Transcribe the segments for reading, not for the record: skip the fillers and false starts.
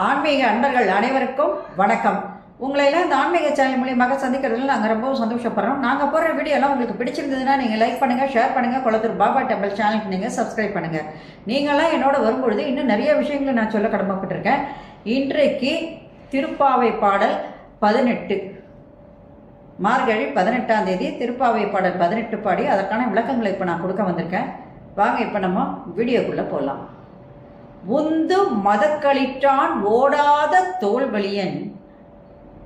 ஆன்மீக அன்பர்கள் அனைவருக்கும் வணக்கம். உங்களை எல்லாம் இந்த ஆன்மீக சேனல் மூலியமாக சந்திக்கிறதுல நாங்கள் ரொம்பவும் சந்தோஷப்படுறோம். நாங்கள் போடுற வீடியோலாம் உங்களுக்கு பிடிச்சிருந்ததுன்னா நீங்கள் லைக் பண்ணுங்கள், ஷேர் பண்ணுங்கள். குளத்தூர் பாபா டெம்பிள் சேனலுக்கு நீங்கள் சப்ஸ்கிரைப் பண்ணுங்கள். நீங்களாம் என்னோட வரும்பொழுது இன்னும் நிறைய விஷயங்களை நான் சொல்ல கடமைப்பட்டிருக்கேன். இன்றைக்கு திருப்பாவை பாடல் 18 மார்கழி 18ஆம் தேதி திருப்பாவை பாடல் 18 பாடி அதற்கான விளக்கங்களை இப்போ நான் கொடுக்க வந்திருக்கேன். வாங்க இப்போ நம்ம வீடியோக்குள்ளே போகலாம். உந்து மதக்களிற்றான் ஓடாத தோல்வழியன்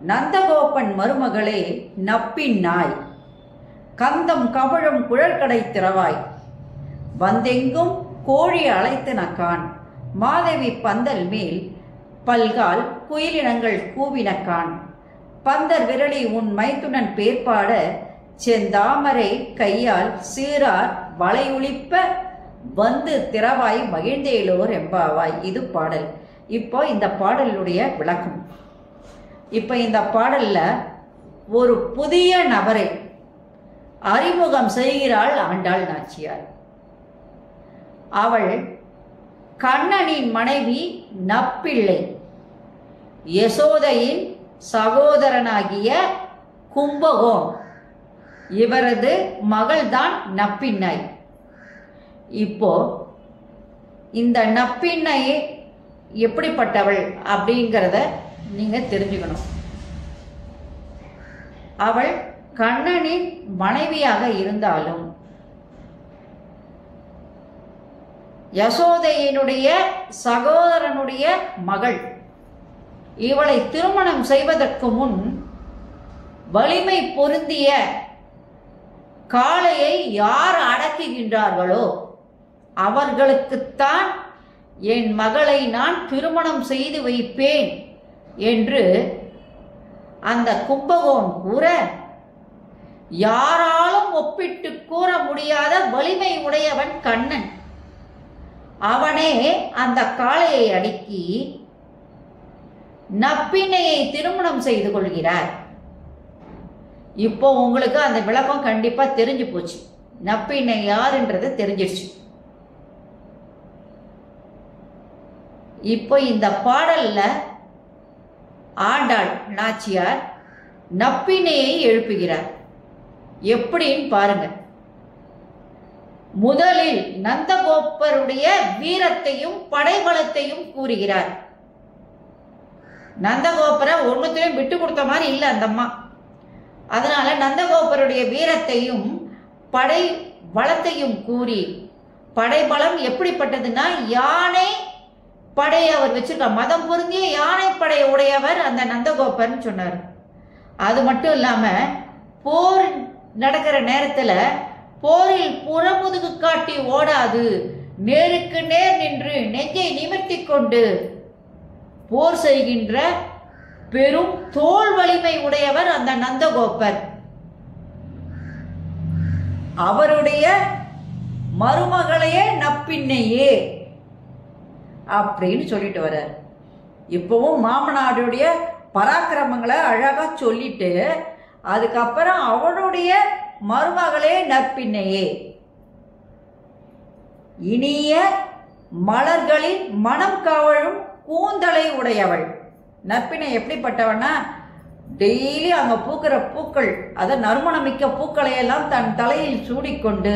நந்தகோபன் மருமகளே நப்பின் நாய் கந்தம் கவழும் குழற்கடை திறவாய் வந்தெங்கும் கோழி அழைத்து நக்கான் மாதவி பந்தல் மேல் பல்கால் குயிலினங்கள் கூவினக்கான் பந்தர் விரலி உன் மைத்துனன் பேர்பாட செந்தாமரை கையால் சீரார் வளையுளிப்ப வந்து திறவாய் மகிழ்ந்தேலோர் எம்பாவாய். இது பாடல். இப்போ இந்த பாடலுடைய விளக்கம். இப்போ இந்த பாடல்ல ஒரு புதிய நபரை அறிமுகம் செய்கிறாள் ஆண்டாள் நாச்சியார். அவள் கண்ணனின் மனைவி நப்பிள்ளை, யசோதையின் சகோதரனாகிய கும்பகோன், இவரது மகள்தான் நப்பின்னை. இப்போ இந்த நப்பின்னை எப்படிப்பட்டவள் அப்படிங்கிறத நீங்க தெரிஞ்சுக்கணும். அவள் கண்ணனின் மனைவியாக இருந்தாலும் யசோதையினுடைய சகோதரனுடைய மகள். இவளை திருமணம் செய்வதற்கு முன் வலிமை பொருந்திய காளையை யார் அடக்குகின்றார்களோ அவர்களுக்குத்தான் என் மகளை நான் திருமணம் செய்து வைப்பேன் என்று அந்த கும்பகோன் கூற, யாராலும் ஒப்பிட்டு கூற முடியாத வலிமை உடையவன் கண்ணன். அவனே அந்த காளையை அடக்கி நப்பின்னையை திருமணம் செய்து கொள்கிறார். இப்போ உங்களுக்கு அந்த விளக்கம் கண்டிப்பா தெரிஞ்சு போச்சு. நப்பின்னை யாருன்றது தெரிஞ்சிருச்சு. இப்போ இந்த பாடல்ல ஆண்டாள் நாச்சியார் நப்பின்னையை எழுப்புகிறார். எப்படின்னு பாருங்க. முதலில் நந்தகோபருடைய வீரத்தையும் படைபலத்தையும் கூறுகிறார். நந்தகோபரை ஒன்னுத்திலையும் விட்டு கொடுத்த மாதிரி இல்லை அந்த அம்மா. அதனால நந்தகோபருடைய வீரத்தையும் படை பலத்தையும் கூறி, படைபலம் எப்படிப்பட்டதுன்னா யானை படை அவர் வச்சிருக்க, மதம் பொருந்திய யானை படை உடையவர் அந்த நந்தகோபர்னு சொன்னார். அது மட்டும் இல்லாம போர் நடக்கிற நேரத்துல போரில் புறமுதுகு காட்டி ஓடாது, நேருக்கு நேர் நின்று நெஞ்சை நிமிர்த்தி கொண்டு போர் செய்கின்ற பெரும் தோல் வலிமை உடையவர் அந்த நந்தகோபர். அவருடைய மருமகளையே நப்பின்னையே அப்படின்னு சொல்லிட்டு வர்றார். இப்பவும் மாமனாருடைய பராக்கிரமங்களை அழகா சொல்லிட்டு அதுக்கப்புறம் அவனுடைய மருமகளே நப்பின்னையே, இனிய மலர்களின் மனம் கவழும் கூந்தலை உடையவள். நப்பினை எப்படிப்பட்டவனா, டெய்லி அங்க பூக்கிற பூக்கள், அத நறுமணமிக்க பூக்களை எல்லாம் தன் தலையில் சூடிக்கொண்டு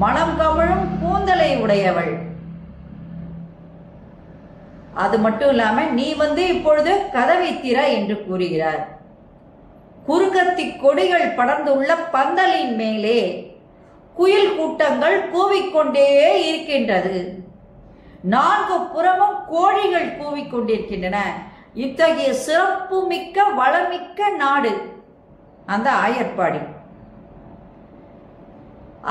மனம் கவழும் கூந்தலை உடையவள். அது மட்டும் இல்லாம நீ இப்பொழுது கதவை திற என்று கூறுகிறார். குறுக்கத்தி கொடிகள் படர்ந்துள்ள பந்தலின் மேலே குயில் கூட்டங்கள் கூவிக்கொண்டே இருக்கின்றது. 4 புறமும் கோழிகள் கூவிக்கொண்டிருக்கின்றன. இத்தகைய சிறப்பு மிக்க வளமிக்க நாடு அந்த ஆயர்பாடி.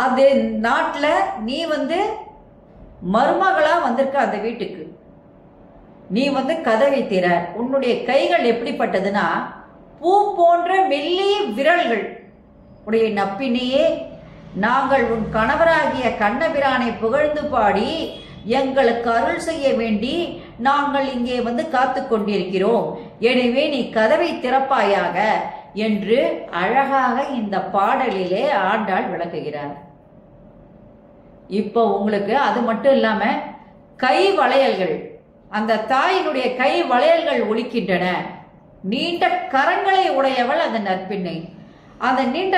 அது நாட்டுல நீ மருமகளா வந்திருக்க. அந்த வீட்டுக்கு நீ கதவை திற. உன்னுடைய கைகள் எப்படிப்பட்டதுன்னா பூ போன்ற மெல்லிய விரல்கள் உடைய நப்பினையே, நாங்கள் உன் கணவராகிய கண்ணபிரானை புகழ்ந்து பாடி எங்களுக்கு அருள் செய்ய வேண்டி நாங்கள் இங்கே காத்து கொண்டிருக்கிறோம். எனவே நீ கதவை திறப்பாயாக என்று அழகாக இந்த பாடலிலே ஆண்டாள் விளக்குகிறார். இப்போ உங்களுக்கு அது மட்டும் இல்லாம கை வளையல்கள் அந்த தாயினுடைய கை வளையல்கள் ஒலிக்கின்றன. நீண்ட கரங்களை உடையவள் அந்த நற்பிணை. அந்த நீண்ட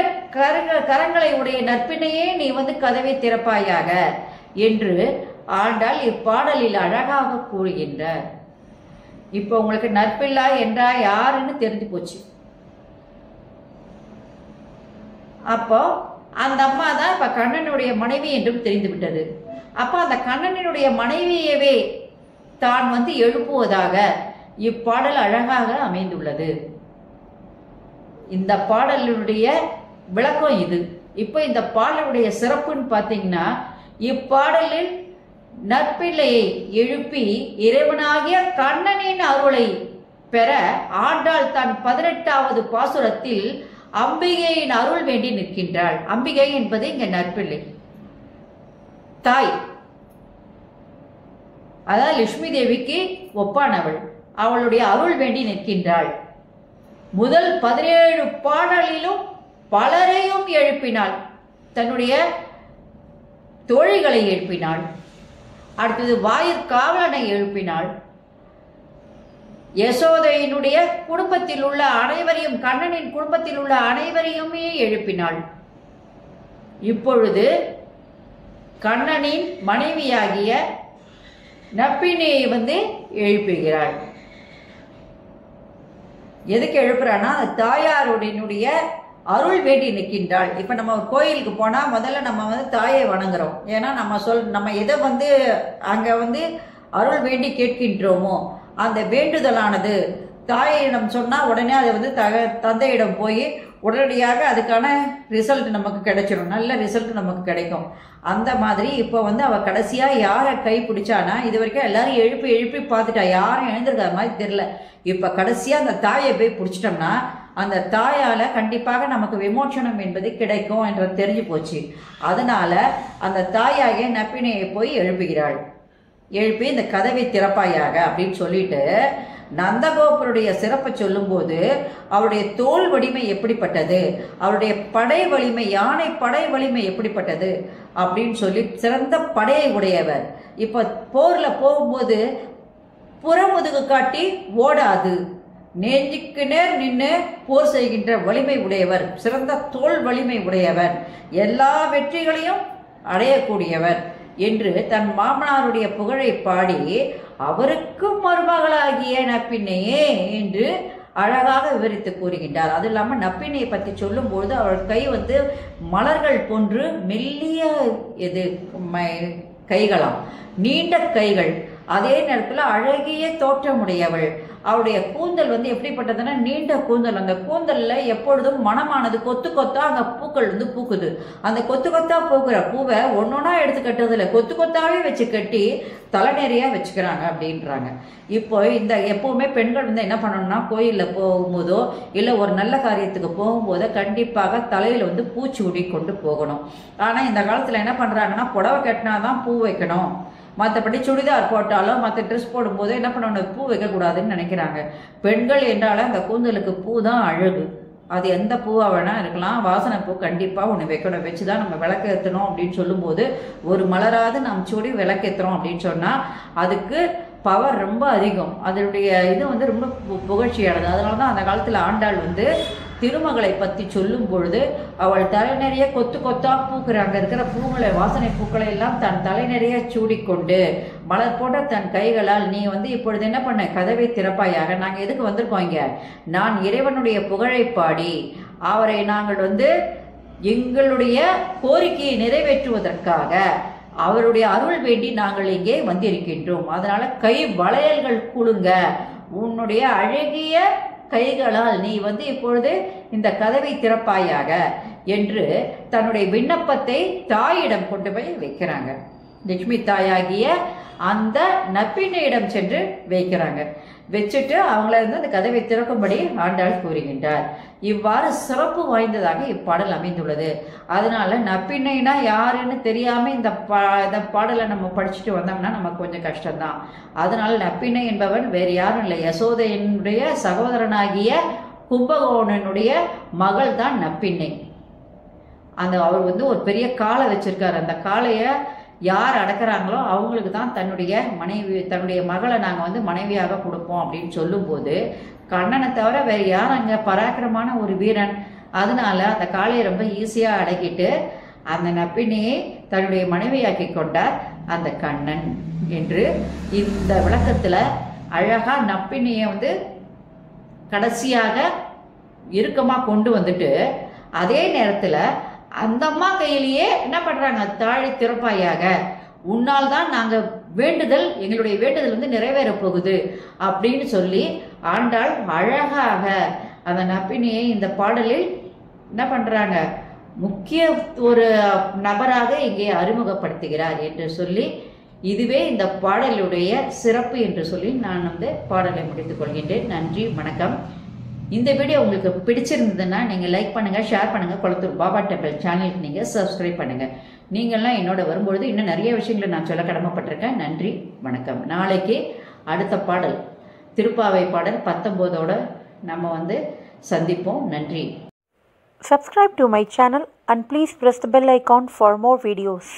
கரங்களை உடைய நற்பிணையே நீ வந்து கதவை திறப்பாயாக என்று ஆண்டாள் இப்பாடலில் அழகாக கூறுகின்றார். இப்போ உங்களுக்கு நற்பிள்ளா என்றா யாருன்னு தெரிஞ்சு போச்சு. அப்போ அந்த அம்மா தான் இப்ப கண்ணனுடைய மனைவி என்றும் தெரிந்து விட்டது. அப்ப அந்த கண்ணனுடைய மனைவியவே தான் வந்து எழுப்புவதாக இப்பாடல் அழகாக அமைந்துள்ளது. இந்த பாடலுடைய விளக்கம் இது. இப்ப இந்த பாடலுடைய சிறப்புன்னு பார்த்தீங்கன்னா, இப்பாடலில் நற்பிள்ளையை எழுப்பி இறைவனாகிய கண்ணனின் அருளை பெற ஆண்டாள் தான் 18வது பாசுரத்தில் அம்பிகையின் அருள் வேண்டி நிற்கின்றாள். அம்பிகை என்பது இங்க நற்பிள்ளை தாய், அதாவது லட்சுமி தேவிக்கு ஒப்பானவள். அவளுடைய அருள் வேண்டி நிற்கின்றாள். முதல் 17 பாடலிலும் பலரையும் எழுப்பினாள். தன்னுடைய தோழிகளை எழுப்பினாள். அடுத்தது வாயிற்காவலனை எழுப்பினாள். யசோதையினுடைய குடும்பத்தில் உள்ள அனைவரையும், கண்ணனின் குடும்பத்தில் உள்ள அனைவரையுமே எழுப்பினாள். இப்பொழுது கண்ணனின் மனைவியாகிய நப்பினையை வந்து எழுப்புகிறாள். எதுக்கு எழுப்புறான்னா, தாயாருடைய அருள் வேண்டி நிற்கின்றாள். இப்ப நம்ம கோயிலுக்கு போனா முதல்ல நம்ம வந்து தாயை வணங்குறோம். ஏன்னா நம்ம எதை வந்து அங்க வந்து அருள் வேண்டி கேட்கின்றோமோ அந்த வேண்டுதலானது தாயிடம் சொன்னா உடனே அதை வந்து தந்தையிடம் போய் உடனடியாக அதுக்கான ரிசல்ட் நமக்கு கிடைச்சிடும், நல்ல ரிசல்ட் நமக்கு கிடைக்கும். அந்த மாதிரி இப்போ வந்து அவ கடைசியா யாரை கை பிடிச்சானா, இது வரைக்கும் எல்லாரும் எழுப்பி எழுப்பி பார்த்துட்டா, யாரும் எழுந்திருக்காத மாதிரி தெரியல. இப்ப கடைசியா அந்த தாயை போய் பிடிச்சிட்டோம்னா அந்த தாயால கண்டிப்பாக நமக்கு விமோச்சனம் என்பது கிடைக்கும் என்று தெரிஞ்சு போச்சு. அதனால அந்த தாயாகிய நப்பினையை போய் எழுப்புகிறாள். எழுப்பி இந்த கதவை திறப்பாயாக அப்படின்னு சொல்லிட்டு நந்தகோபருடைய சிறப்பை சொல்லும்போது அவருடைய தோல் வலிமை எப்படிப்பட்டது, அவருடைய படை வலிமை, யானை படை வலிமை எப்படிப்பட்டது அப்படின்னு சொல்லி சிறந்த படையை உடையவர். இப்ப போர்ல போகும்போது புறமுதுகு காட்டி ஓடாது, நெஞ்சுக்கு நேர் நின்று போர் செய்கின்ற வலிமை உடையவர், சிறந்த தோல் வலிமை உடையவர், எல்லா வெற்றிகளையும் அடையக்கூடியவர் என்று தன் மாமனாருடைய புகழை பாடி அவருக்கும் மருமகளாகிய நப்பினையே என்று அழகாக விவரித்து கூறுகின்றார். அது இல்லாமல் நப்பினையை பற்றி சொல்லும்போது அவள் கை வந்து மலர்கள் போன்று மெல்லிய கைகளாம், நீண்ட கைகள், அதே நேரத்தில் அழகிய தோற்றமுடையவள். அவருடைய கூந்தல் வந்து எப்படிப்பட்டதுன்னா நீண்ட கூந்தல். அந்த கூந்தல்ல எப்பொழுதும் மனமானது கொத்து கொத்தா அங்க பூக்கள் வந்து பூக்குது. அந்த கொத்து கொத்தா பூக்குற பூவை ஒன்னொன்னா எடுத்து கட்டுறதுல கொத்து கொத்தாவே வச்சு கட்டி தலை நிறையா வச்சுக்கிறாங்க அப்படின்றாங்க. இப்போ இந்த எப்பவுமே பெண்கள் வந்து என்ன பண்ணணும்னா, கோயில்ல போகும்போதோ இல்லை ஒரு நல்ல காரியத்துக்கு போகும்போதோ கண்டிப்பாக தலையில வந்து பூச்சூடி கொண்டு போகணும். ஆனா இந்த காலத்துல என்ன பண்றாங்கன்னா, புடவை கட்டினாதான் பூ வைக்கணும், மற்றபடி சுடிதார் போட்டாலோ மற்ற ட்ரெஸ் போடும்போது என்ன பண்ணணும், பூ வைக்கக்கூடாதுன்னு நினைக்கிறாங்க. பெண்கள் என்றால அந்த கூந்தலுக்கு பூ தான் அழகு. அது எந்த பூவாக வேணா இருக்கலாம், வாசனை பூ கண்டிப்பாக ஒன்று வைக்கணும், வச்சு தான் நம்ம விளக்கேற்றணும் அப்படின்னு சொல்லும்போது ஒரு மலராது நாம் சூடி விளக்கேற்றுறோம் அப்படின்னு சொன்னால் அதுக்கு பவர் ரொம்ப அதிகம், அதனுடைய இது வந்து ரொம்ப புகழ்ச்சியானது. அதனால தான் அந்த காலத்தில் ஆண்டாள் வந்து திருமகளை பற்றி சொல்லும் பொழுது அவள் தலை நிறைய கொத்து கொத்தா பூக்குறாங்க இருக்கிற பூக்களை, வாசனை பூக்களை எல்லாம் தன் தலை நிறைய சூடிக்கொண்டு மலர் போன்ற தன் கைகளால் நீ வந்து இப்பொழுது என்ன பண்ண, கதவை திறப்பாயாக. நாங்கள் எதுக்கு வந்திருக்கோம் இங்க, நான் இறைவனுடைய புகழை பாடி அவரை நாங்கள் வந்து எங்களுடைய கோரிக்கையை நிறைவேற்றுவதற்காக அவருடைய அருள் வேண்டி நாங்கள் இங்கே வந்திருக்கின்றோம். அதனால கை வளையல்கள் குலுங்க, உன்னுடைய அழகிய கைகளால் நீ வந்து இப்பொழுது இந்த கதவை திறப்பாயாக என்று தன்னுடைய விண்ணப்பத்தை தாயிடம் கொண்டு போய் வைக்கிறாங்க. லட்சுமி தாயாகிய அந்த நப்பினையிடம் சென்று வைக்கிறாங்க. வச்சுட்டு அவங்கள வந்து அந்த கதவை திறக்கும்படி ஆண்டாள் கூறுகின்றார். இவ்வாறு சிறப்பு வாய்ந்ததாக இப்பாடல் அமைந்துள்ளது. அதனால நப்பினைனா யாருன்னு தெரியாம இந்த பாடலை நம்ம படிச்சுட்டு வந்தோம்னா நமக்கு கொஞ்சம் கஷ்டம்தான். அதனால நப்பினை என்பவன் வேறு யாரும் இல்லை, யசோதையினுடைய சகோதரனாகிய கும்பகோணனுடைய மகள் தான் நப்பினை. அந்த அவர் வந்து ஒரு பெரிய காளை வச்சிருக்காரு. அந்த காளைய யார் அடக்குறாங்களோ அவங்களுக்கு தான் தன்னுடைய மகளை நாங்கள் வந்து மனைவியாக கொடுப்போம் அப்படின்னு சொல்லும்போது கண்ணனை தவிர வேறு யார் அங்கே பராக்கிரமான ஒரு வீரன். அதனால அந்த காளையை ரொம்ப ஈஸியாக அடக்கிட்டு அந்த நப்பினியை தன்னுடைய மனைவியாக்கி கொண்டார் அந்த கண்ணன் என்று இந்த விளக்கத்தில் அழகா நப்பினியை வந்து கடைசியாக இறுக்கமாக கொண்டு வந்துட்டு அதே நேரத்தில் அந்த அம்மா கையிலேயே என்ன பண்றாங்க, தாழி திறப்பாயாக, உன்னால் தான் நாங்கள் எங்களுடைய வேண்டுதல் வந்து நிறைவேற போகுது அப்படின்னு சொல்லி ஆண்டாள் அழகாக அந்த நப்பினியை இந்த பாடலில் என்ன பண்றாங்க, முக்கிய ஒரு நபராக இங்கே அறிமுகப்படுத்துகிறார் என்று சொல்லி இதுவே இந்த பாடலுடைய சிறப்பு என்று சொல்லி நான் வந்து பாடலை முடித்துக் கொள்கின்றேன். நன்றி, வணக்கம். இந்த வீடியோ உங்களுக்கு பிடிச்சிருந்ததுன்னா நீங்கள் லைக் பண்ணுங்கள், ஷேர் பண்ணுங்கள். குளத்தூர் பாபா டெம்பிள் சேனலுக்கு நீங்கள் சப்ஸ்கிரைப் பண்ணுங்கள். நீங்கள்லாம் என்னோட வரும்பொழுது இன்னும் நிறைய விஷயங்களை நான் சொல்ல கடமைப்பட்டிருக்கேன். நன்றி, வணக்கம். நாளைக்கு அடுத்த பாடல் திருப்பாவை பாடல் 19ஓட நம்ம வந்து சந்திப்போம். நன்றி. Subscribe to my channel and please press the bell icon for more videos.